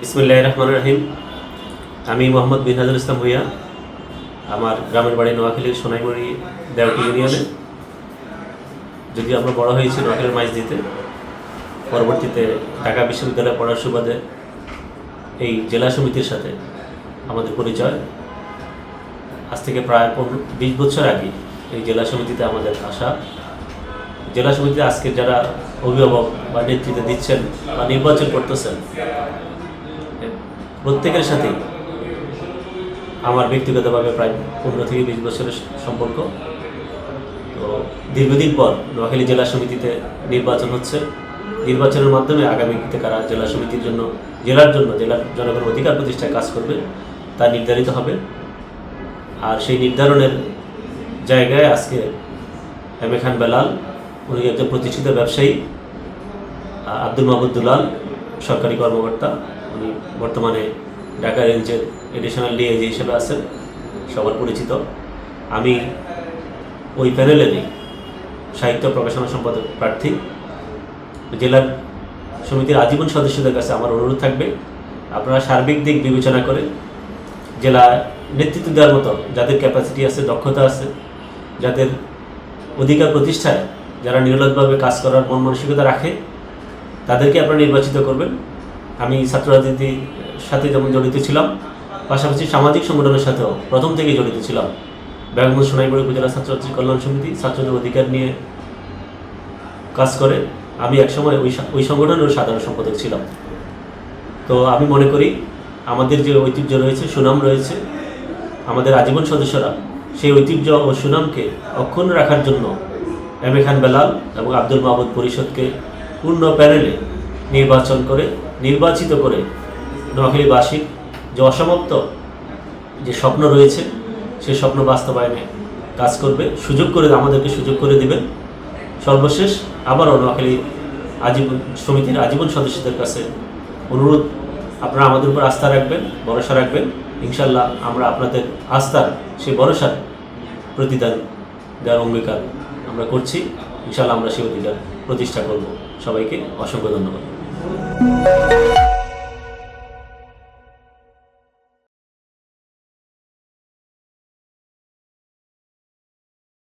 বিসমিল্লাহির রহমানির রহিম। আমি মোহাম্মদ বিনহাজুল ইসলাম ভূঁইয়া। আমার গ্রামের বাড়ি নোয়াখালীর সোনাইমুড়ি দেওটি ইউনিয়নে। যদিও আমরা বড় হয়েছি নোয়াখালীর মাইজদিতে, পরবর্তীতে ঢাকা বিশ্ববিদ্যালয়ে পড়ার সুবাদে এই জেলা সমিতির সাথে আমাদের পরিচয়। আজ থেকে প্রায় 20 বছর আগে এই জেলা সমিতিতে আমাদের আসা। জেলা সমিতিতে আজকে যারা অভিভাবক বা নেতৃত্ব দিচ্ছেন বা নির্বাচন করতেছেন, প্রত্যেকের সাথে আমার ব্যক্তিগতভাবে প্রায় 15 থেকে 20 বছরের সম্পর্ক। তো দীর্ঘদিন পর নোয়াখালী জেলা সমিতিতে নির্বাচন হচ্ছে। নির্বাচনের মাধ্যমে আগামীতে কারা জেলা সমিতির জন্য, জেলার জনগণের অধিকার প্রতিষ্ঠায় কাজ করবে তা নির্ধারিত হবে। আর সেই নির্ধারণের জায়গায় আজকে এম এ খান বেলাল, উনি একজন প্রতিষ্ঠিত ব্যবসায়ী। আব্দুল মাহমুদ দুলাল সরকারি কর্মকর্তা, উনি বর্তমানে ঢাকা রেঞ্জের এডিশনাল ডিআইজি হিসেবে আছেন, সবার পরিচিত। আমি ওই প্যানেলেরই সাহিত্য প্রকাশনা সম্পাদক প্রার্থী। জেলার সমিতির আজীবন সদস্যদের কাছে আমার অনুরোধ থাকবে, আপনারা সার্বিক দিক বিবেচনা করে জেলা নেতৃত্ব দেওয়ার মতো যাদের ক্যাপাসিটি আছে, দক্ষতা আছে, যাদের অধিকার প্রতিষ্ঠায় যারা নিরলসভাবে কাজ করার মন মানসিকতা রাখে, তাদেরকে আপনারা নির্বাচিত করবেন। আমি ছাত্র রাজনীতির সাথে যেমন জড়িত ছিলাম, পাশাপাশি সামাজিক সংগঠনের সাথেও প্রথম থেকেই জড়িত ছিলাম। বেগমগঞ্জ সোনাইমুড়ি উপজেলা ছাত্রছাত্রী কল্যাণ সমিতি ছাত্রদের অধিকার নিয়ে কাজ করে। আমি একসময় ওই সংগঠনের সাধারণ সম্পাদক ছিলাম। তো আমি মনে করি আমাদের যে ঐতিহ্য রয়েছে, সুনাম রয়েছে, আমাদের আজীবন সদস্যরা সেই ঐতিহ্য ও সুনামকে অক্ষুণ্ণ রাখার জন্য এম এ খান বেলাল এবং আব্দুল মাহমুদ পরিষদকে পূর্ণ প্যানেলে নির্বাচিত করে নোয়াখালীবাসীর যে অসমাপ্ত যে স্বপ্ন রয়েছে সেই স্বপ্ন বাস্তবায়নে কাজ করবে, আমাদেরকে সুযোগ করে দিবেন। সর্বশেষ আবারও নোয়াখালী সমিতির আজীবন সদস্যদের কাছে অনুরোধ, আপনারা আমাদের উপর আস্থা রাখবেন, ভরসা রাখবেন। ইনশাল্লাহ আমরা আপনাদের আস্থার সেই ভরসার প্রতিদান দেওয়ার অঙ্গীকার আমরা করছি। ইনশাল্লাহ আমরা সেই অধিকার প্রতিষ্ঠা করব। সবাইকে অসংখ্য ধন্যবাদ।